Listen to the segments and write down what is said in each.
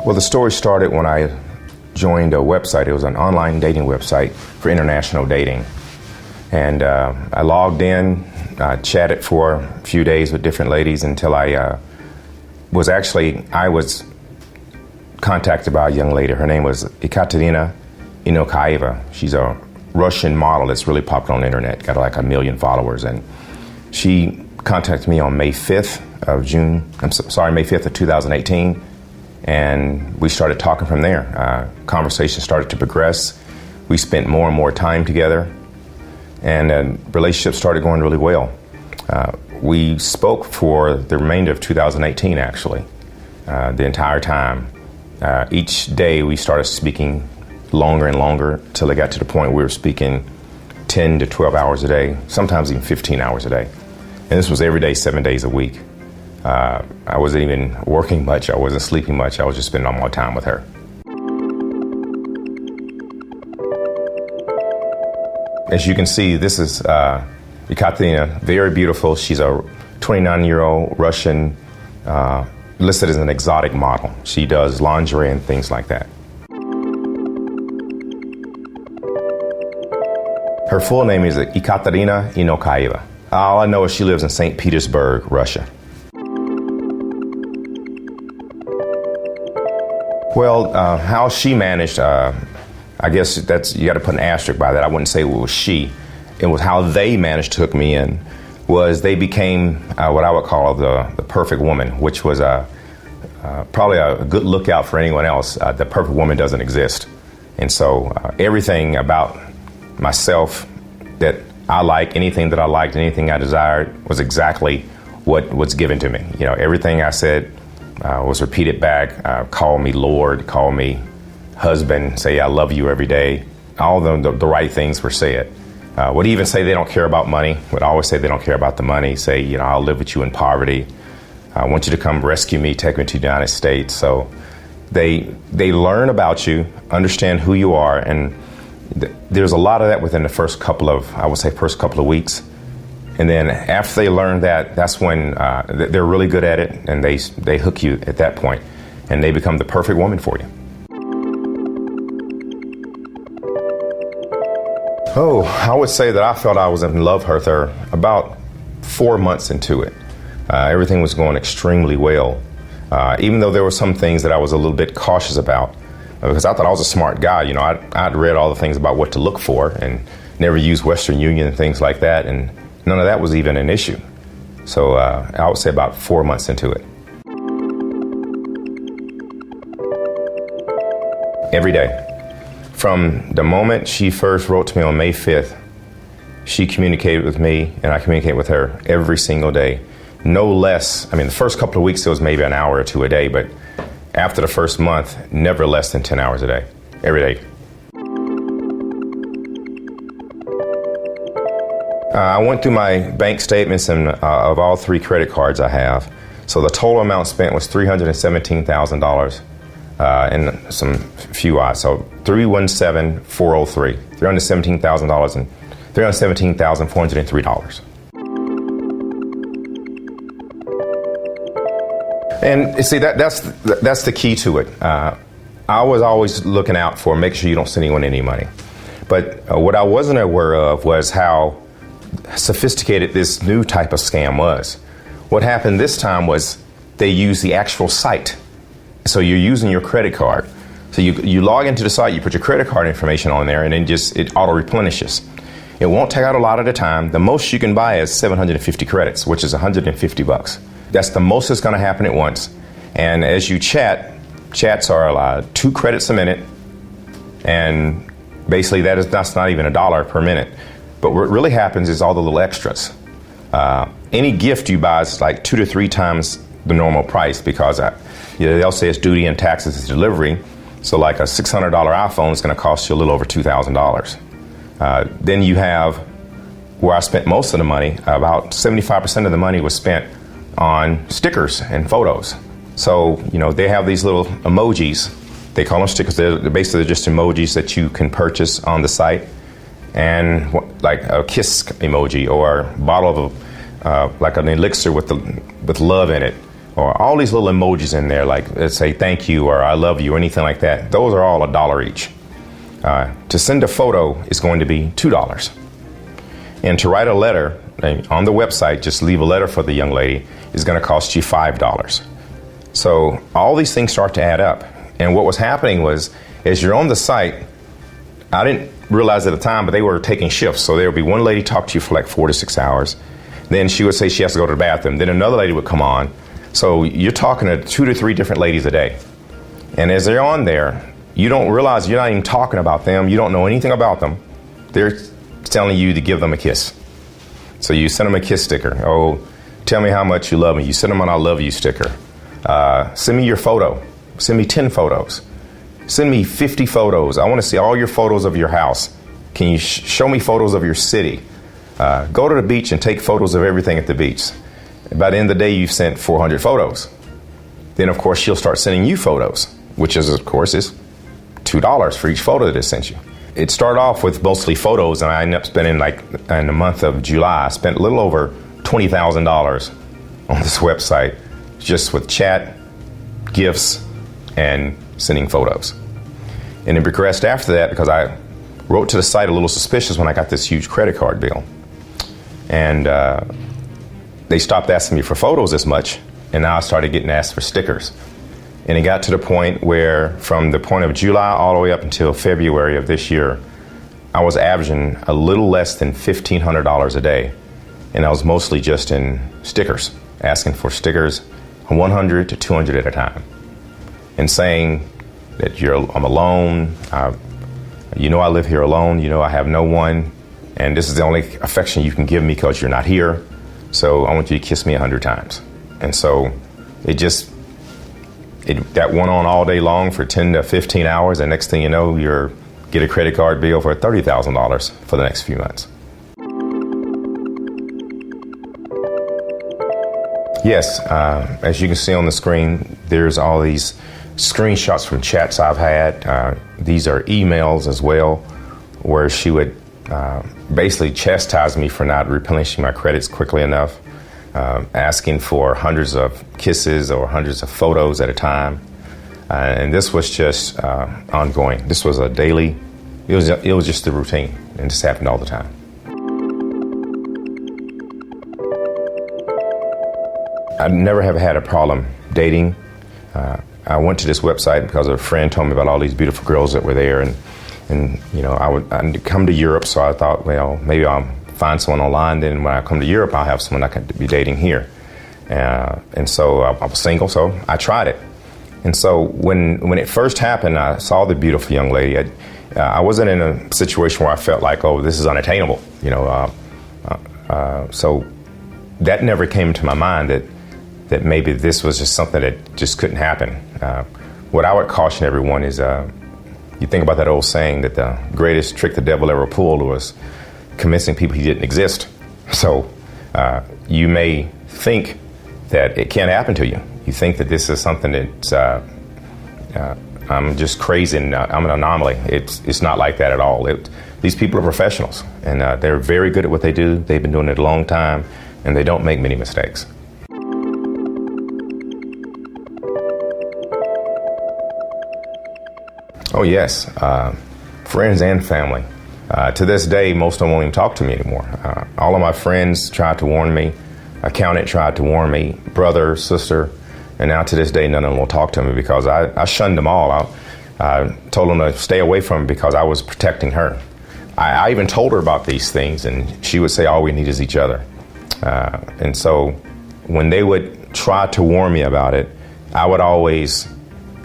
Well, the story started when I joined a website. It was an online dating website for international dating. And I logged in, chatted for a few days with different ladies until I was contacted by a young lady. Her name was Ekaterina Inokaeva. She's a Russian model that's really popular on the internet, got like 1 million followers. And she contacted me on May 5th of 2018. And we started talking from there. Conversation started to progress. We spent more and more time together, and the relationship started going really well. We spoke for the remainder of 2018, actually, the entire time. Each day we started speaking longer and longer till it got to the point we were speaking 10 to 12 hours a day, sometimes even 15 hours a day. And this was every day, 7 days a week. I wasn't even working much. I wasn't sleeping much. I was just spending all my time with her. As you can see, this is Ekaterina, very beautiful. She's a 29-year-old Russian, listed as an exotic model. She does lingerie and things like that. Her full name is Ekaterina Inokaeva. All I know is she lives in St. Petersburg, Russia. Well, how she managed, I guess you got to put an asterisk by that. I wouldn't say it was she. It was how they managed to hook me in. Was they became what I would call the perfect woman, which was probably a good lookout for anyone else. The perfect woman doesn't exist. And so everything about myself that I liked, anything that I liked, anything I desired was exactly what was given to me. You know, everything I said was repeated back. Call me Lord, call me husband, say I love you every day. All the right things were said. Would even say they don't care about money. Would always say they don't care about the money. Say, you know, I'll live with you in poverty. I want you to come rescue me, take me to the United States. So they learn about you, understand who you are, and there's a lot of that within the first couple of weeks. And then after they learn that, that's when they're really good at it, and they hook you at that point, and they become the perfect woman for you. Oh, I would say that I felt I was in love with her about 4 months into it. Everything was going extremely well, even though there were some things that I was a little bit cautious about, because I thought I was a smart guy. You know, I'd read all the things about what to look for and never used Western Union and things like that, and none of that was even an issue. So I would say about 4 months into it. Every day. From the moment she first wrote to me on May 5th, she communicated with me and I communicated with her every single day. No less, I mean, the first couple of weeks it was maybe an hour or two a day, but after the first month, never less than 10 hours a day, every day. I went through my bank statements and of all 3 credit cards I have. So the total amount spent was $317,000 and some few odds. So 317,403, $317,000 and $317,403. And see, that's the key to it. I was always looking out for making sure you don't send anyone any money. But what I wasn't aware of was how sophisticated this new type of scam was. What happened this time was they used the actual site. So you're using your credit card. So you log into the site, you put your credit card information on there, and then it auto replenishes. It won't take out a lot at a time. The most you can buy is 750 credits, which is $150. That's the most that's going to happen at once. And as you chats are 2 credits a minute, and basically that's not even $1 per minute. But what really happens is all the little extras. Any gift you buy is like 2 to 3 times the normal price, because they'll say it's duty and taxes and delivery. So like a $600 iPhone is going to cost you a little over $2,000. Then you have where I spent most of the money. About 75% of the money was spent on stickers and photos. So, you know, they have these little emojis. They call them stickers. They're basically just emojis that you can purchase on the site. And like a kiss emoji, or a bottle of like an elixir with love in it, or all these little emojis in there, like let's say thank you or I love you or anything like that. Those are all $1 each. To send a photo is going to be $2. And to write a letter on the website, just leave a letter for the young lady, is going to cost you $5. So all these things start to add up. And what was happening was, as you're on the site, I didn't realize at the time, but they were taking shifts. So there would be one lady talk to you for like 4 to 6 hours. Then she would say she has to go to the bathroom. Then another lady would come on. So you're talking to 2 to 3 different ladies a day. And as they're on there, you don't realize you're not even talking about them. You don't know anything about them. They're telling you to give them a kiss. So you send them a kiss sticker. Oh, tell me how much you love me. You send them an I love you sticker. Send me your photo. Send me 10 photos. Send me 50 photos. I want to see all your photos of your house. Can you show me photos of your city? Go to the beach and take photos of everything at the beach. By the end of the day, you've sent 400 photos. Then, of course, she'll start sending you photos, which is, of course, is $2 for each photo that it sent you. It started off with mostly photos, and I ended up spending, like, in the month of July, I spent a little over $20,000 on this website just with chat, gifts, and sending photos. And it progressed after that because I wrote to the site a little suspicious when I got this huge credit card bill. And they stopped asking me for photos as much, and now I started getting asked for stickers. And it got to the point where from the point of July all the way up until February of this year, I was averaging a little less than $1,500 a day. And I was mostly just in stickers, asking for stickers, 100 to 200 at a time. And saying that I'm alone, you know I live here alone, you know I have no one, and this is the only affection you can give me because you're not here, so I want you to kiss me 100 times. And so that went on all day long for 10 to 15 hours, and next thing you know, you get a credit card bill for $30,000 for the next few months. Yes, as you can see on the screen, there's all these screenshots from chats I've had. These are emails as well, where she would basically chastise me for not replenishing my credits quickly enough, asking for hundreds of kisses or hundreds of photos at a time. And this was just ongoing. This was a daily, it was just the routine, and this happened all the time. I never have had a problem dating. I went to this website because a friend told me about all these beautiful girls that were there, and you know, I'd come to Europe, so I thought, well, maybe I'll find someone online, then when I come to Europe, I'll have someone I could be dating here. And so I was single, so I tried it. And so when it first happened, I saw the beautiful young lady. I wasn't in a situation where I felt like, oh, this is unattainable, you know. So that never came to my mind that maybe this was just something that just couldn't happen. What I would caution everyone is, you think about that old saying that the greatest trick the devil ever pulled was convincing people he didn't exist. So you may think that it can't happen to you. You think that this is something that I'm just crazy and I'm an anomaly. It's not like that at all. These people are professionals, and they're very good at what they do. They've been doing it a long time, and they don't make many mistakes. Oh yes, friends and family. To this day, most of them won't even talk to me anymore. All of my friends tried to warn me. Accountant tried to warn me. Brother, sister, and now to this day, none of them will talk to me because I shunned them all. I told them to stay away from me because I was protecting her. I even told her about these things, and she would say, all we need is each other. And so when they would try to warn me about it, I would always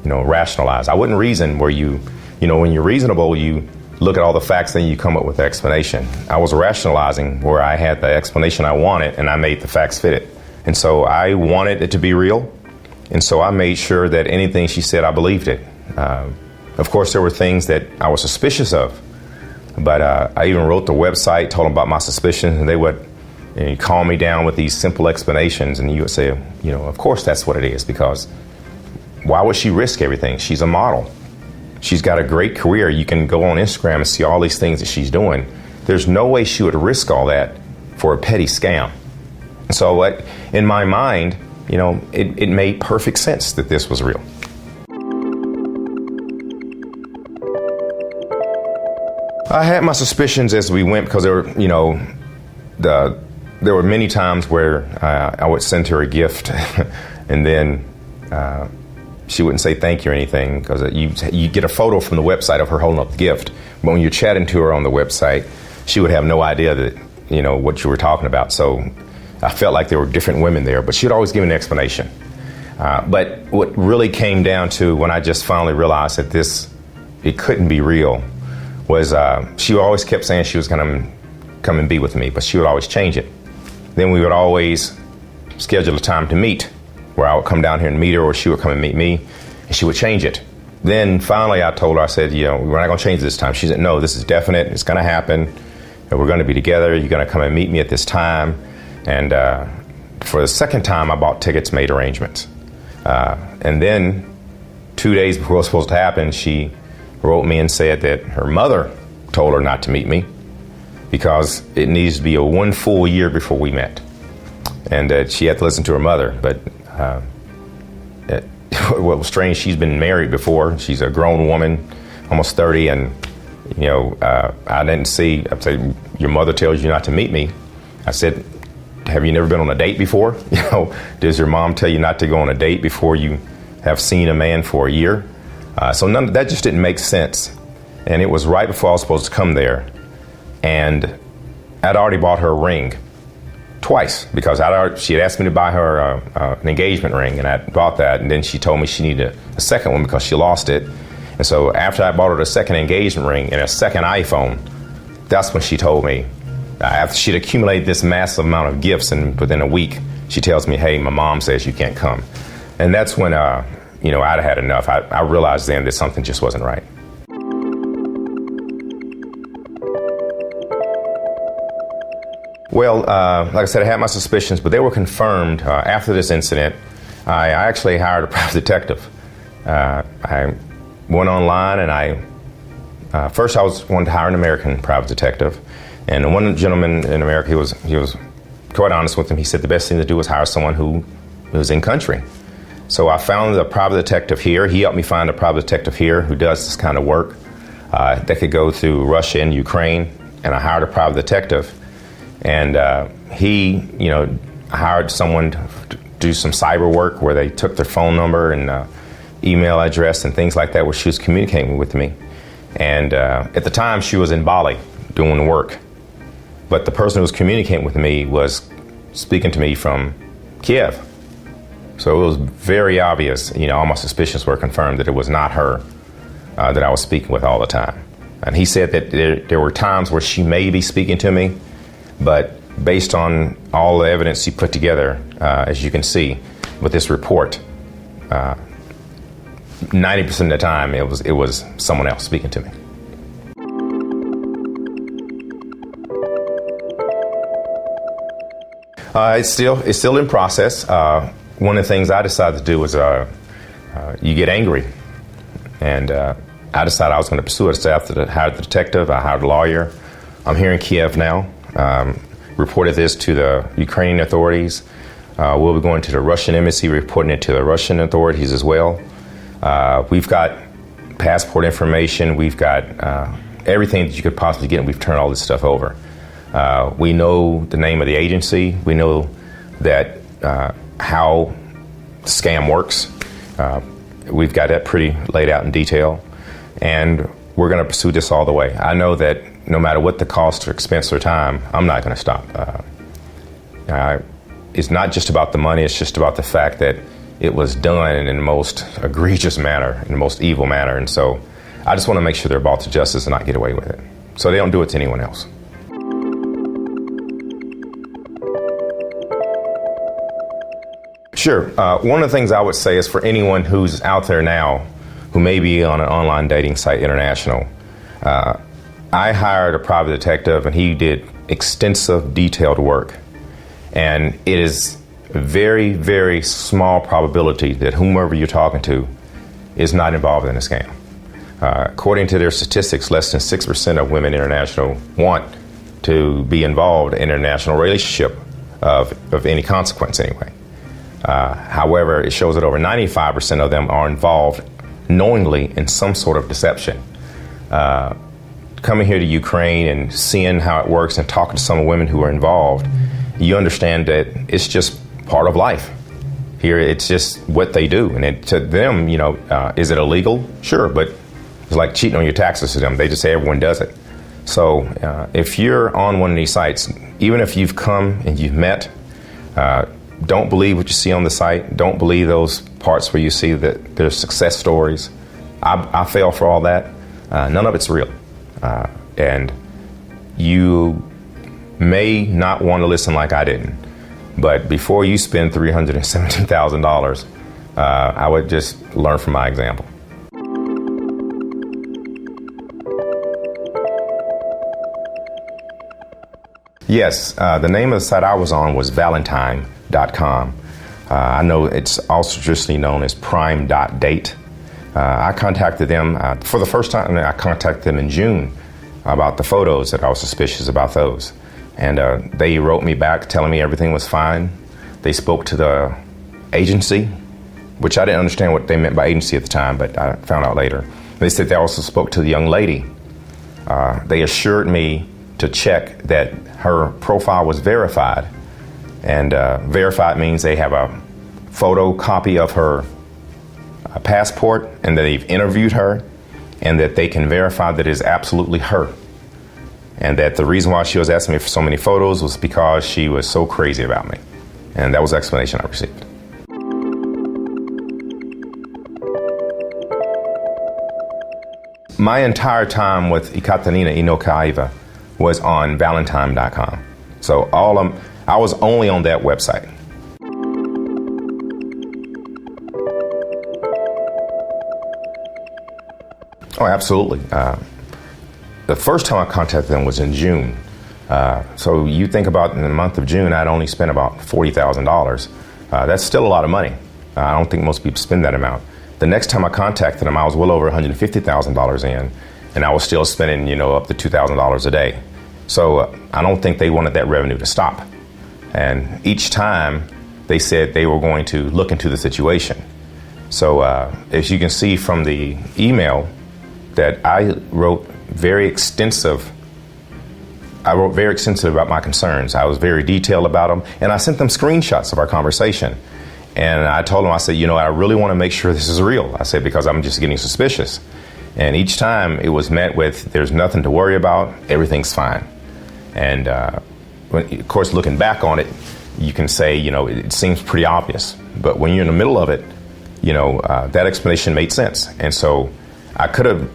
rationalize. I wouldn't reason where when you're reasonable, you look at all the facts, then you come up with the explanation. I was rationalizing where I had the explanation I wanted, and I made the facts fit it. And so I wanted it to be real, and so I made sure that anything she said, I believed it. Of course, there were things that I was suspicious of, but I even wrote the website, told them about my suspicions, and they would calm me down with these simple explanations, and you would say, of course that's what it is, because why would she risk everything? She's a model. She's got a great career. You can go on Instagram and see all these things that she's doing. There's no way she would risk all that for a petty scam. So in my mind, it made perfect sense that this was real. I had my suspicions as we went because there were many times where I would send her a gift and then she wouldn't say thank you or anything because you get a photo from the website of her holding up the gift. But when you're chatting to her on the website, she would have no idea that, what you were talking about. So I felt like there were different women there, but she'd always give an explanation. But what really came down to when I just finally realized that it couldn't be real was she always kept saying she was going to come and be with me, but she would always change it. Then we would always schedule a time to meet where I would come down here and meet her or she would come and meet me and she would change it. Then finally I told her, I said, we're not going to change it this time. She said, no, this is definite. It's going to happen. And we're going to be together. You're going to come and meet me at this time. And for the second time, I bought tickets, made arrangements. And then 2 days before it was supposed to happen, she wrote me and said that her mother told her not to meet me because it needs to be a 1 full year before we met. And that she had to listen to her mother. But what was strange, she's been married before. She's a grown woman, almost 30, and I didn't see. I said, your mother tells you not to meet me. I said, have you never been on a date before? Does your mom tell you not to go on a date before you have seen a man for a year? So none of that just didn't make sense. And it was right before I was supposed to come there, and I'd already bought her a ring twice because she had asked me to buy her an engagement ring, and I bought that, and then she told me she needed a second one because she lost it. And so after I bought her the second engagement ring and a second iPhone, that's when she told me, after she'd accumulated this massive amount of gifts, and within a week, she tells me, hey, my mom says you can't come. And that's when, I'd had enough. I realized then that something just wasn't right. Well, like I said, I had my suspicions, but they were confirmed after this incident. I actually hired a private detective. I went online and first I wanted to hire an American private detective. And one gentleman in America, he was quite honest with him. He said the best thing to do was hire someone who was in country. So I found a private detective here. He helped me find a private detective here who does this kind of work that could go through Russia and Ukraine. And I hired a private detective. And he, hired someone to do some cyber work where they took their phone number and email address and things like that where she was communicating with me. And at the time, she was in Bali doing the work. But the person who was communicating with me was speaking to me from Kiev. So it was very obvious, all my suspicions were confirmed that it was not her that I was speaking with all the time. And he said that there were times where she may be speaking to me, but based on all the evidence he put together, as you can see with this report, 90% of the time it was someone else speaking to me. It's still in process. One of the things I decided to do was you get angry, and I decided I was going to pursue it. So after I hired the detective, I hired a lawyer. I'm here in Kiev now. Reported this to the Ukrainian authorities. We'll be going to the Russian embassy, reporting it to the Russian authorities as well. We've got passport information. We've got everything that you could possibly get, and we've turned all this stuff over. We know the name of the agency. We know that how the scam works. We've got that pretty laid out in detail, and we're going to pursue this all the way. I know that no matter what the cost or expense or time, I'm not going to stop. It's not just about the money. It's just about the fact that it was done in the most egregious manner, in the most evil manner. And so I just want to make sure they're brought to justice and not get away with it, so they don't do it to anyone else. Sure. One of the things I would say is for anyone who's out there now who may be on an online dating site international, I hired a private detective, and he did extensive, detailed work. And it is a very, very small probability that whomever you're talking to is not involved in a scam. According to their statistics, less than 6% of women international want to be involved in an international relationship of any consequence anyway. However, it shows that over 95% of them are involved knowingly in some sort of deception. Coming here to Ukraine and seeing how it works and talking to some women who are involved, you understand that it's just part of life. Here, it's just what they do. And to them, is it illegal? Sure, but it's like cheating on your taxes to them. They just say everyone does it. So if you're on one of these sites, even if you've come and you've met, don't believe what you see on the site. Don't believe those parts where you see that there's success stories. I fell for all that. None of it's real. And you may not want to listen like I didn't. But before you spend $317,000, I would just learn from my example. Yes, the name of the site I was on was Valentine.com. I know it's also traditionally known as Prime.date. I contacted them for the first time. I contacted them in June about the photos that I was suspicious about those. And they wrote me back telling me everything was fine. They spoke to the agency, which I didn't understand what they meant by agency at the time, but I found out later. They said they also spoke to the young lady. They assured me to check that her profile was verified. And verified means they have a photocopy of her passport and that they've interviewed her and that they can verify that it is absolutely her. And that the reason why she was asking me for so many photos was because she was so crazy about me. And that was the explanation I received. My entire time with Ikatanina Inokaiva was on Valentine.com. So I was only on that website. Oh, absolutely. The first time I contacted them was in June. So you think about in the month of June, I'd only spent about $40,000. That's still a lot of money. I don't think most people spend that amount. The next time I contacted them, I was well over $150,000 in, and I was still spending, up to $2,000 a day. So I don't think they wanted that revenue to stop. And each time they said they were going to look into the situation. So as you can see from the email that I wrote very extensive about my concerns. I was very detailed about them, and I sent them screenshots of our conversation. And I told them, I said, I really want to make sure this is real. I said, because I'm just getting suspicious. And each time it was met with, there's nothing to worry about, everything's fine. And of course, looking back on it, you can say, it seems pretty obvious. But when you're in the middle of it, that explanation made sense. And so I could have,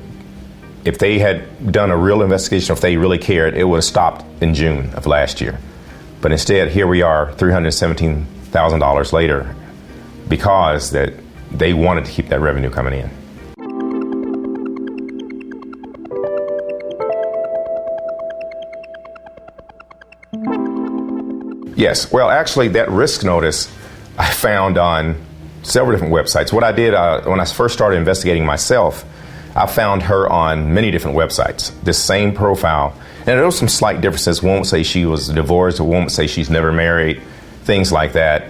if they had done a real investigation, if they really cared, it would have stopped in June of last year. But instead, here we are, $317,000 later, because that they wanted to keep that revenue coming in. Yes, well, actually, that risk notice I found on several different websites. What I did when I first started investigating myself, I found her on many different websites, this same profile. And there were some slight differences. One would say she was divorced, or one would say she's never married, things like that.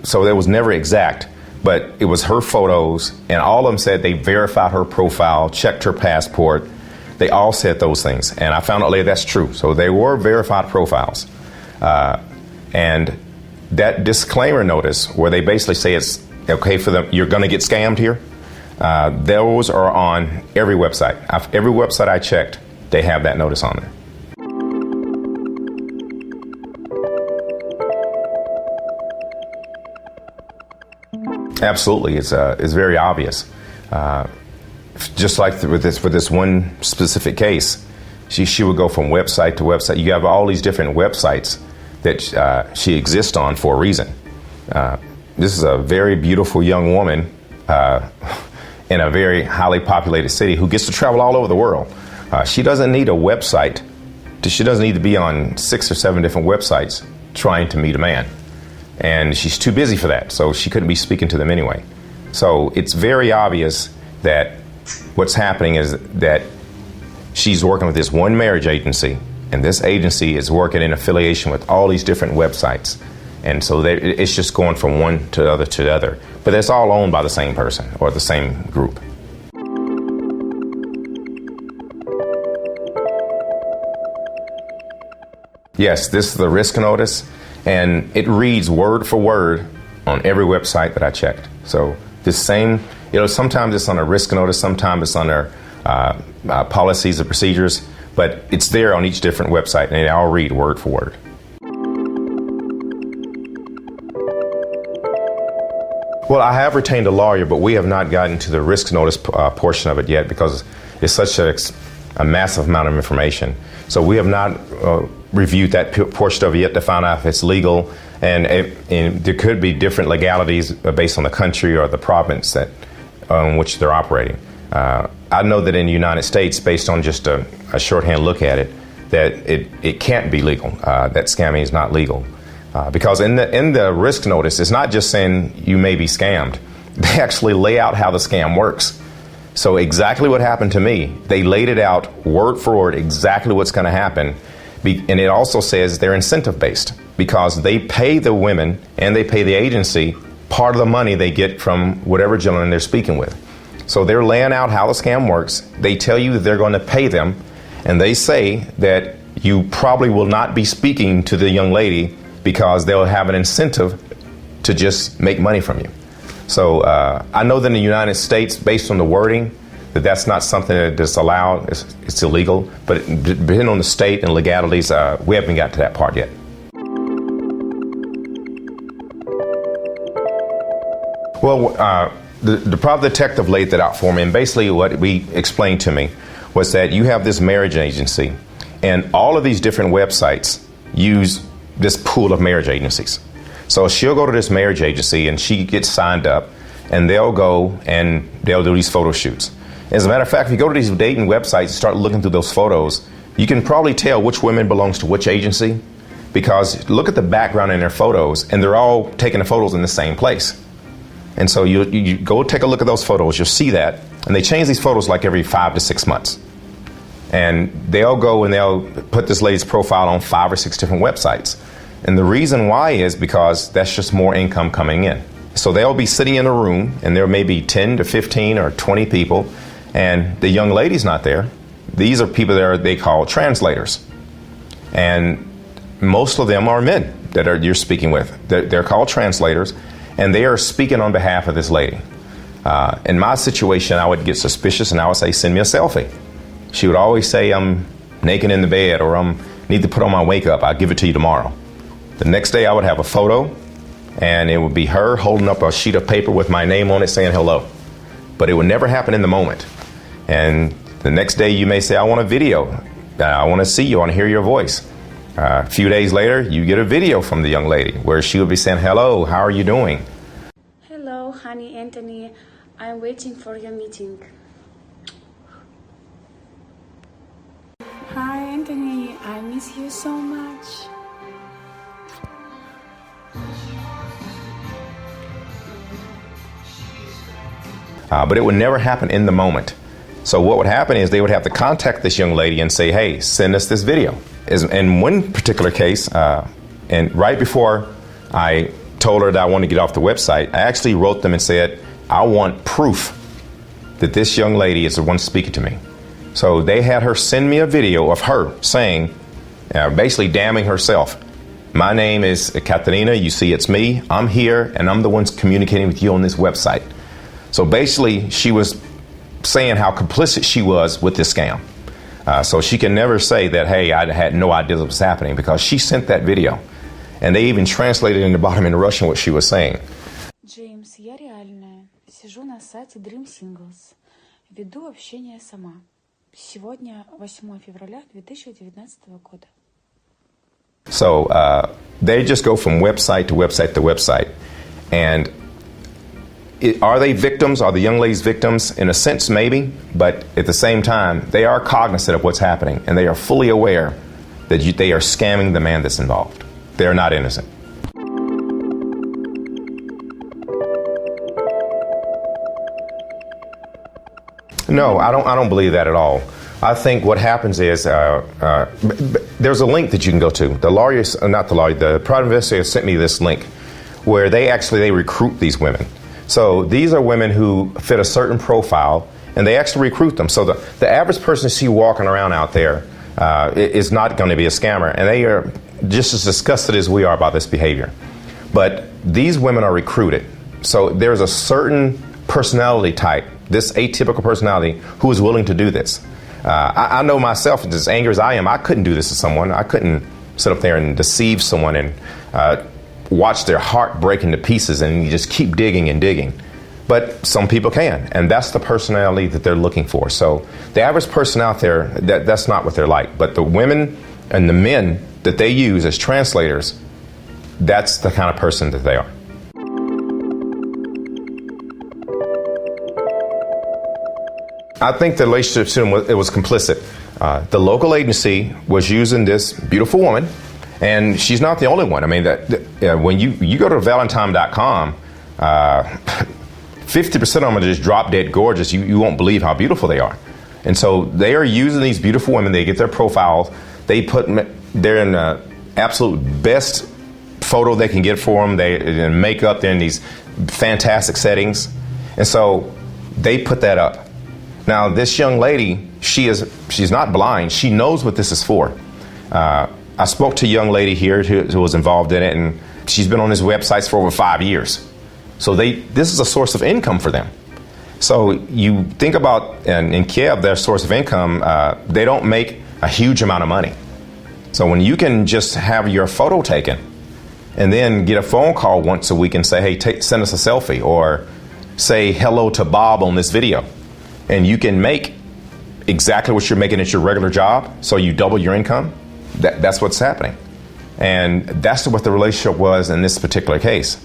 So that was never exact, but it was her photos, and all of them said they verified her profile, checked her passport. They all said those things, and I found out later that's true. So they were verified profiles. And that disclaimer notice, where they basically say it's okay for them, you're going to get scammed here, those are on every website. Every website I checked, they have that notice on there. Absolutely, it's very obvious. Just like with this one specific case, she would go from website to website. You have all these different websites that she exists on for a reason. This is a very beautiful young woman in a very highly populated city who gets to travel all over the world. She doesn't need a website. She doesn't need to be on 6 or 7 different websites trying to meet a man. And she's too busy for that, so she couldn't be speaking to them anyway. So it's very obvious that what's happening is that she's working with this one marriage agency, and this agency is working in affiliation with all these different websites. And so it's just going from one to the other. But it's all owned by the same person or the same group. Yes, this is the risk notice, and it reads word for word on every website that I checked. So this same, sometimes it's on a risk notice, sometimes it's on their policies and procedures, but it's there on each different website, and they all read word for word. Well, I have retained a lawyer, but we have not gotten to the risk notice portion of it yet because it's such a massive amount of information. So we have not reviewed that portion of it yet to find out if it's legal, and there could be different legalities based on the country or the province on which they're operating. I know that in the United States, based on just a shorthand look at it, that it can't be legal. That scamming is not legal. Because in the risk notice, it's not just saying you may be scammed. They actually lay out how the scam works. So exactly what happened to me, they laid it out word for word, exactly what's going to happen. And it also says they're incentive based because they pay the women and they pay the agency part of the money they get from whatever gentleman they're speaking with. So they're laying out how the scam works. They tell you that they're going to pay them, and they say that you probably will not be speaking to the young lady because they'll have an incentive to just make money from you. So I know that in the United States, based on the wording, that's not something that's allowed. It's illegal. But depending on the state and legalities, we haven't got to that part yet. Well, the private detective laid that out for me, and basically what we explained to me was that you have this marriage agency, and all of these different websites use this pool of marriage agencies. So she'll go to this marriage agency and she gets signed up, and they'll go and they'll do these photo shoots. As a matter of fact, if you go to these dating websites and start looking through those photos, you can probably tell which woman belongs to which agency, because look at the background in their photos, and they're all taking the photos in the same place. And so you go take a look at those photos, you'll see that, and they change these photos like every 5 to 6 months. And they'll go and they'll put this lady's profile on 5 or 6 different websites. And the reason why is because that's just more income coming in. So they'll be sitting in a room, and there may be 10 to 15 or 20 people, and the young lady's not there. These are people that they call translators. And most of them are men that you're speaking with. They're called translators, and they are speaking on behalf of this lady. In my situation, I would get suspicious, and I would say, send me a selfie. She would always say, I'm naked in the bed, or I need to put on my makeup. I'll give it to you tomorrow. The next day I would have a photo, and it would be her holding up a sheet of paper with my name on it saying hello. But it would never happen in the moment. And the next day you may say, I want a video. I want to see you. I want to hear your voice. A few days later, you get a video from the young lady where she would be saying, hello, how are you doing? Hello, honey Anthony. I'm waiting for your meeting. Hi, Anthony. I miss you so much. But it would never happen in the moment. So what would happen is they would have to contact this young lady and say, hey, send us this video. In one particular case, and right before I told her that I wanted to get off the website, I actually wrote them and said, I want proof that this young lady is the one speaking to me. So they had her send me a video of her saying, basically damning herself. My name is Katerina, you see it's me, I'm here, and I'm the one communicating with you on this website. So basically she was saying how complicit she was with this scam. So she can never say that, hey, I had no idea what was happening, because she sent that video. And they even translated in the bottom in Russian what she was saying. Джеймс, я реальная. Сижу на сайте Dream Singles. Веду общение сама. Сегодня 8 февраля 2019 года. So they just go from website to website to website. And are they victims? Are the young ladies victims? In a sense, maybe. But at the same time, they are cognizant of what's happening. And they are fully aware that they are scamming the man that's involved. They are not innocent. No, I don't believe that at all. I think what happens is there's a link that you can go to. The lawyers, not the lawyer, the private investigator sent me this link where they recruit these women. So these are women who fit a certain profile, and they actually recruit them. So the average person you see walking around out there is not going to be a scammer, and they are just as disgusted as we are about this behavior. But these women are recruited. So there's a certain personality type, this atypical personality, who is willing to do this. I know myself, as angry as I am, I couldn't do this to someone. I couldn't sit up there and deceive someone and watch their heart break into pieces and you just keep digging and digging. But some people can, and that's the personality that they're looking for. So the average person out there, that's not what they're like. But the women and the men that they use as translators, that's the kind of person that they are. I think the relationship to them was complicit. The local agency was using this beautiful woman, and she's not the only one. I mean, when you go to Valentine.com, 50% of them are just drop dead gorgeous. You won't believe how beautiful they are. And so they are using these beautiful women. They get their profiles. They're in the absolute best photo they can get for them. They're in makeup. They're in these fantastic settings. And so they put that up. Now, this young lady, she's not blind. She knows what this is for. I spoke to a young lady here who was involved in it, and she's been on these websites for over 5 years. So this is a source of income for them. So you think about, in Kiev, their source of income, they don't make a huge amount of money. So when you can just have your photo taken and then get a phone call once a week and say, hey, send us a selfie, or say hello to Bob on this video, and you can make exactly what you're making at your regular job, so you double your income, that's what's happening. And that's what the relationship was in this particular case.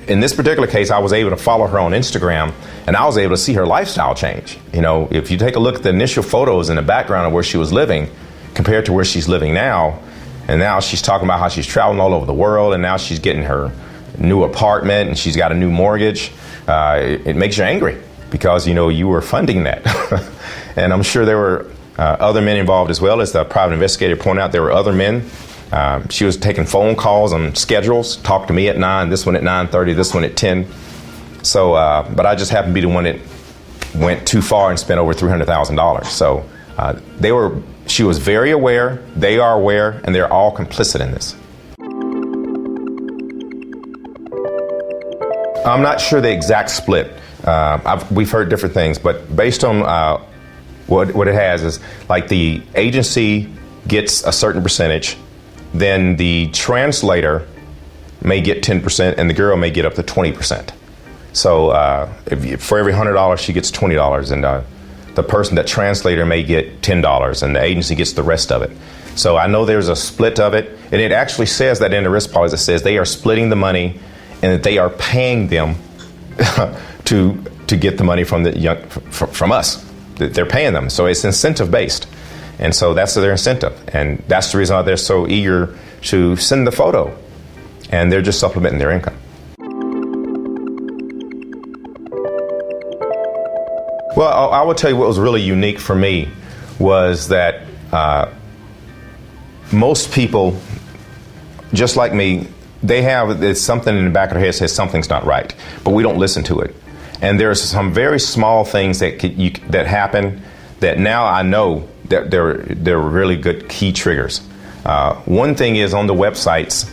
In this particular case, I was able to follow her on Instagram, and I was able to see her lifestyle change. You know, if you take a look at the initial photos in the background of where she was living compared to where she's living now, and now she's talking about how she's traveling all over the world, and now she's getting her new apartment, and she's got a new mortgage. It makes you angry because, you know, you were funding that. And I'm sure there were other men involved as well. As the private investigator pointed out, there were other men. She was taking phone calls on schedules, talk to me at 9, this one at 9:30, this one at 10. So, but I just happened to be the one that went too far and spent over $300,000. So she was very aware, they are aware, and they're all complicit in this. I'm not sure the exact split. We've heard different things, but based on what it has is, like, the agency gets a certain percentage, then the translator may get 10%, and the girl may get up to 20%. So for every $100, she gets $20, and the person, that translator, may get $10, and the agency gets the rest of it. So I know there's a split of it, and it actually says that in the risk policy. It says they are splitting the money, and that they are paying them to get the money from us. They're paying them, so it's incentive based. And so that's their incentive. And that's the reason why they're so eager to send the photo. And they're just supplementing their income. Well, I will tell you what was really unique for me was that most people, just like me, there's something in the back of their head that says something's not right, but we don't listen to it. And there's some very small things that happen that now I know that they're really good key triggers. One thing is, on the websites,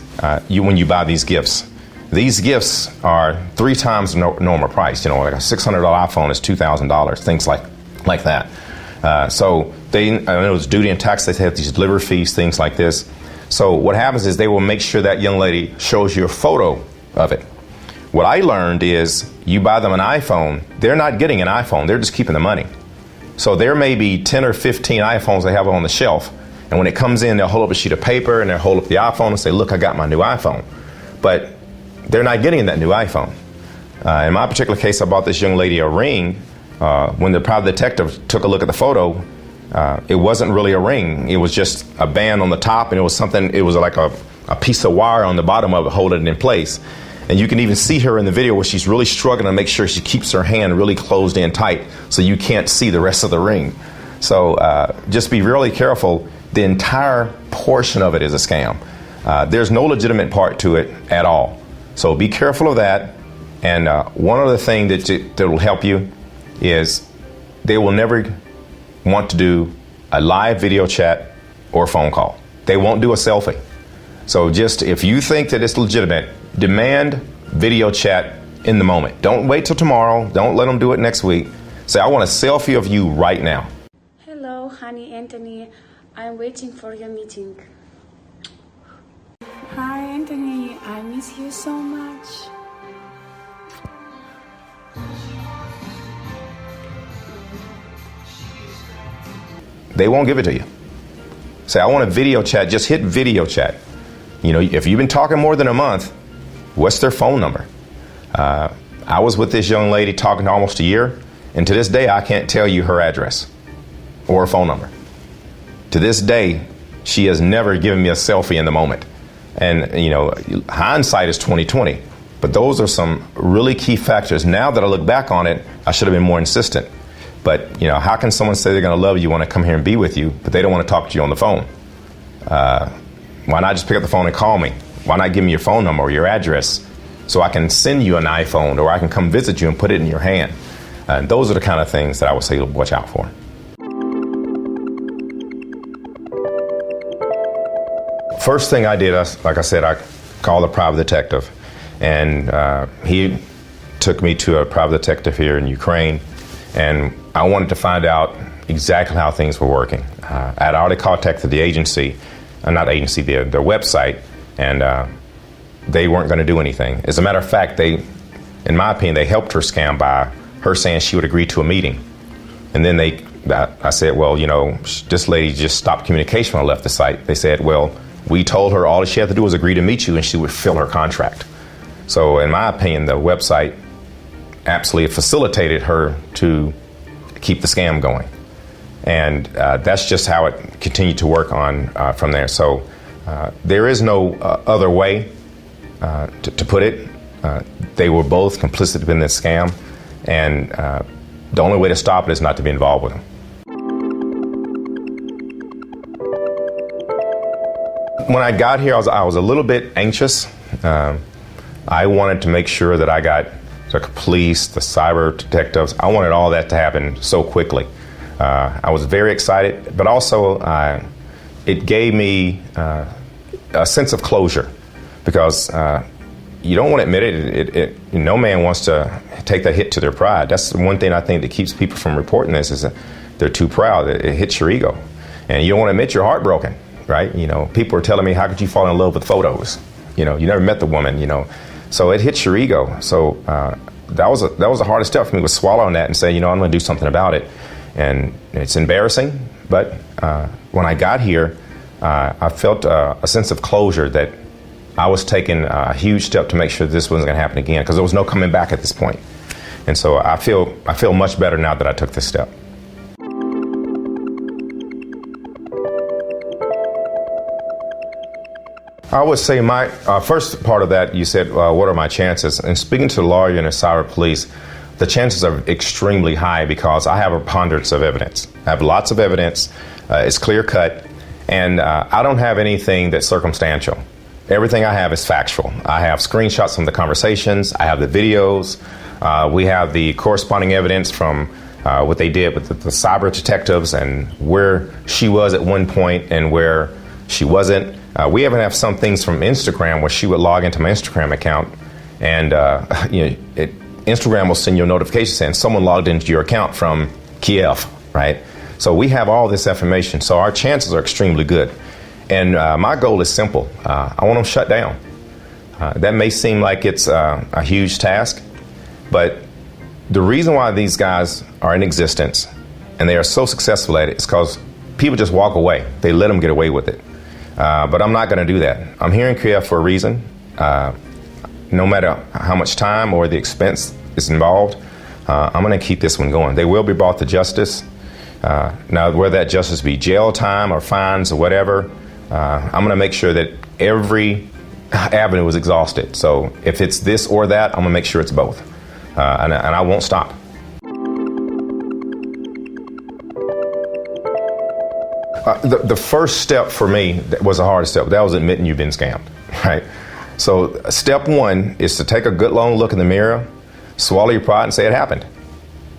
when you buy these gifts are 3 times the normal price. You know, like a $600 iPhone is $2,000, things like that. So I know it's duty and tax. They have these delivery fees, things like this. So what happens is they will make sure that young lady shows you a photo of it. What I learned is, you buy them an iPhone, they're not getting an iPhone, they're just keeping the money. So there may be 10 or 15 iPhones they have on the shelf, and when it comes in, they'll hold up a sheet of paper and they'll hold up the iPhone and say, look, I got my new iPhone. But they're not getting that new iPhone. In my particular case, I bought this young lady a ring. When the private detective took a look at the photo, it wasn't really a ring. It was just a band on the top, and it was like a piece of wire on the bottom of it holding it in place. And you can even see her in the video where she's really struggling to make sure she keeps her hand really closed in tight so you can't see the rest of the ring. So just be really careful. The entire portion of it is a scam. There's no legitimate part to it at all. So be careful of that. And one other thing that will help you is they will never want to do a live video chat or phone call. They won't do a selfie. So just if you think that it's legitimate, demand video chat in the moment. Don't wait till tomorrow. Don't let them do it next week. Say, I want a selfie of you right now. Hello, honey Anthony. I'm waiting for your meeting. Hi, Anthony. I miss you so much. They won't give it to you. Say, I want a video chat. Just hit video chat. You know, if you've been talking more than a month, what's their phone number? I was with this young lady talking almost a year, and to this day, I can't tell you her address or her phone number. To this day, she has never given me a selfie in the moment. And, you know, hindsight is 20/20. But those are some really key factors. Now that I look back on it, I should have been more insistent. But, you know, how can someone say they're going to love you, want to come here and be with you, but they don't want to talk to you on the phone? Why not just pick up the phone and call me? Why not give me your phone number or your address so I can send you an iPhone, or I can come visit you and put it in your hand? And those are the kind of things that I would say to watch out for. First thing I did, like I said, I called a private detective, and he took me to a private detective here in Ukraine, and I wanted to find out exactly how things were working. I'd already contacted the agency, their website, and they weren't going to do anything. As a matter of fact, in my opinion, they helped her scam by her saying she would agree to a meeting. And then I said, well, you know, this lady just stopped communication when I left the site. They said, well, we told her all she had to do was agree to meet you and she would fill her contract. So in my opinion, the website absolutely facilitated her to keep the scam going. And that's just how it continued to work on from there. So there is no other way to put it. They were both complicit in this scam, and the only way to stop it is not to be involved with them. When I got here, I was a little bit anxious. I wanted to make sure that I got the police, the cyber detectives. I wanted all that to happen so quickly. I was very excited, but also it gave me a sense of closure, because you don't want to admit it. No man wants to take that hit to their pride. That's the one thing I think that keeps people from reporting this, is that they're too proud. It hits your ego, and you don't want to admit you're heartbroken, right? You know, people are telling me, how could you fall in love with photos? You know, you never met the woman, you know. So it hits your ego. So that was the hardest step for me, was swallowing that and saying, you know, I'm going to do something about it. And it's embarrassing, but when I got here, I felt a sense of closure that I was taking a huge step to make sure this wasn't going to happen again, because there was no coming back at this point. And so I feel much better now that I took this step. I would say my first part of that, you said, what are my chances? And speaking to the lawyer and the cyber police, the chances are extremely high, because I have a preponderance of evidence. I have lots of evidence. It's clear cut. And I don't have anything that's circumstantial. Everything I have is factual. I have screenshots from the conversations. I have the videos. We have the corresponding evidence from what they did with the cyber detectives, and where she was at one point and where she wasn't. We even have some things from Instagram where she would log into my Instagram account, and Instagram will send you a notification saying someone logged into your account from Kiev, right? So we have all this information. So our chances are extremely good. And my goal is simple. I want them shut down. That may seem like it's a huge task, but the reason why these guys are in existence and they are so successful at it is because people just walk away. They let them get away with it. But I'm not going to do that. I'm here in Kiev for a reason. No matter how much time or the expense is involved, I'm going to keep this one going. They will be brought to justice. Now, whether that justice be jail time or fines or whatever, I'm going to make sure that every avenue is exhausted. So if it's this or that, I'm going to make sure it's both. And I won't stop. The first step for me was the hardest step. That was admitting you've been scammed, right? So step one is to take a good long look in the mirror, swallow your pride and say it happened.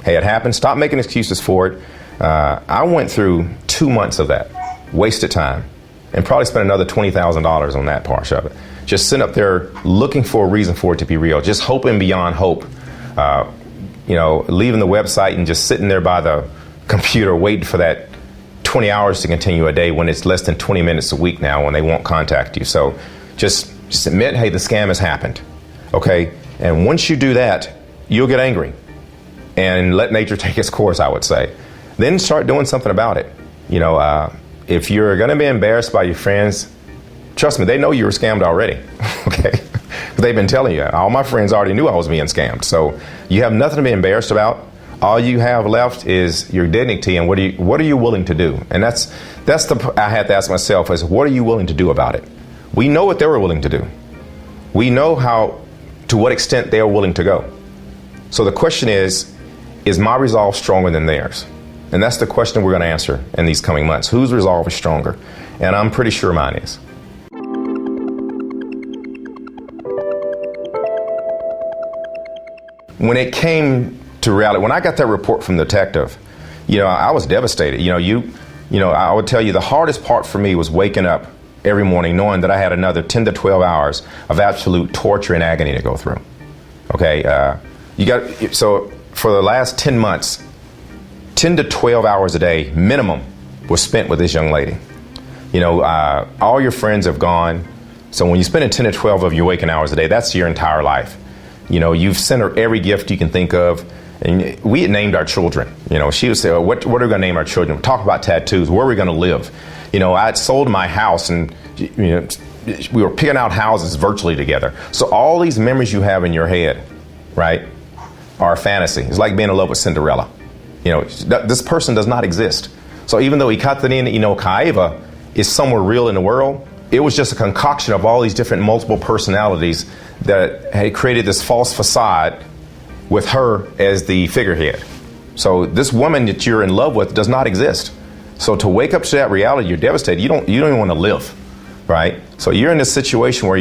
Hey, it happened. Stop making excuses for it. I went through 2 months of that, wasted time, and probably spent another $20,000 on that part of it. Just sitting up there looking for a reason for it to be real, just hoping beyond hope. Leaving the website and just sitting there by the computer waiting for that 20 hours to continue a day when it's less than 20 minutes a week now when they won't contact you. So just admit, hey, the scam has happened. Okay? And once you do that, you'll get angry and let nature take its course, I would say. Then start doing something about it. If you're going to be embarrassed by your friends, trust me, they know you were scammed already. Okay? They've been telling you. All my friends already knew I was being scammed. So you have nothing to be embarrassed about. All you have left is your dignity and what are you willing to do? And that's I had to ask myself is, what are you willing to do about it? We know what they were willing to do. We know to what extent they are willing to go. So the question is my resolve stronger than theirs? And that's the question we're going to answer in these coming months. Whose resolve is stronger? And I'm pretty sure mine is. When it came to reality, when I got that report from the detective, I was devastated. I would tell you the hardest part for me was waking up every morning knowing that I had another 10 to 12 hours of absolute torture and agony to go through. Okay, so for the last 10 months, 10 to 12 hours a day minimum was spent with this young lady. All your friends have gone. So when you spend 10 to 12 of your waking hours a day, that's your entire life. You've sent her every gift you can think of. And we had named our children. She would say, what are we going to name our children? Talk about tattoos. Where are we going to live? I had sold my house and, we were picking out houses virtually together. So all these memories you have in your head, right, are a fantasy. It's like being in love with Cinderella. This person does not exist. So even though Ikaterin Kaeva is somewhere real in the world, it was just a concoction of all these different multiple personalities that had created this false facade with her as the figurehead. So this woman that you're in love with does not exist. So to wake up to that reality, you're devastated. You don't even want to live, right? So you're in this situation where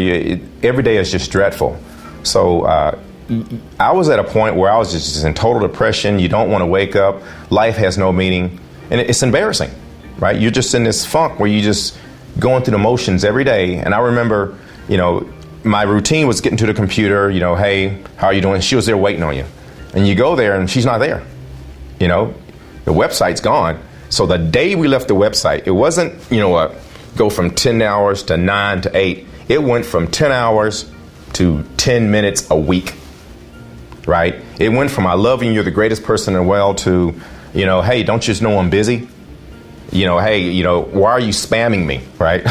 every day is just dreadful. So I was at a point where I was just in total depression. You don't want to wake up. Life has no meaning. And it's embarrassing, right? You're just in this funk where you just going through the motions every day. And I remember, my routine was getting to the computer, hey, how are you doing? She was there waiting on you. And you go there and she's not there. The website's gone. So the day we left the website, it wasn't, go from 10 hours to 9 to 8. It went from 10 hours to 10 minutes a week, right? It went from I love you, you're the greatest person in the world to, hey, don't you just know I'm busy? Hey, why are you spamming me, right?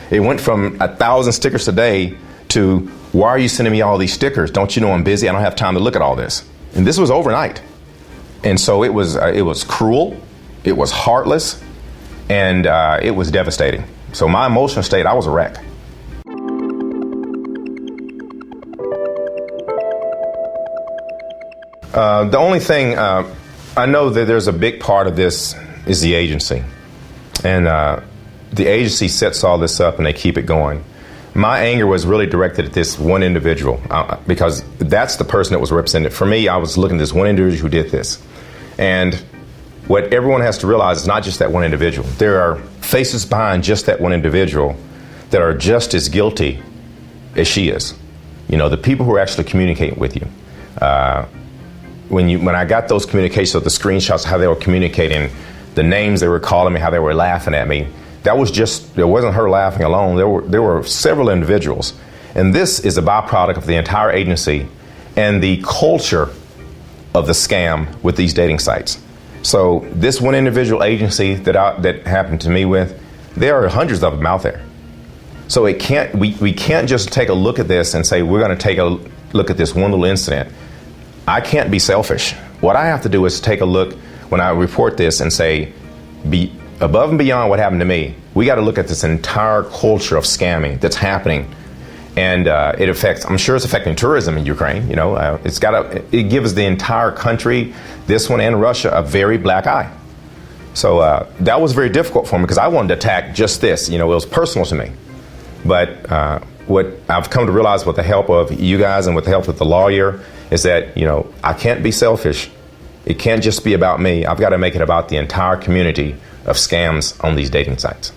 It went from 1,000 stickers a day to why are you sending me all these stickers? Don't you know I'm busy? I don't have time to look at all this. And this was overnight. And so it was cruel, it was heartless, and it was devastating. So my emotional state, I was a wreck. The only thing, I know that there's a big part of this is the agency. And the agency sets all this up and they keep it going. My anger was really directed at this one individual because that's the person that was represented. For me, I was looking at this one individual who did this. And what everyone has to realize is not just that one individual. There are faces behind just that one individual that are just as guilty as she is. The people who are actually communicating with you. When I got those communications, the screenshots, how they were communicating, the names they were calling me, how they were laughing at me, it wasn't her laughing alone. There were several individuals. And this is a byproduct of the entire agency and the culture of the scam with these dating sites. So this one individual agency that happened to me with, there are hundreds of them out there. So we can't just take a look at this and say, we're going to take a look at this one little incident. I can't be selfish. What I have to do is take a look when I report this and say, be above and beyond what happened to me, we got to look at this entire culture of scamming that's happening. And I'm sure it's affecting tourism in Ukraine. It gives the entire country, this one and Russia, a very black eye. So that was very difficult for me because I wanted to attack just this. You know, it was personal to me. But what I've come to realize with the help of you guys and with the help of the lawyer is that, you know, I can't be selfish. It can't just be about me. I've got to make it about the entire community of scams on these dating sites.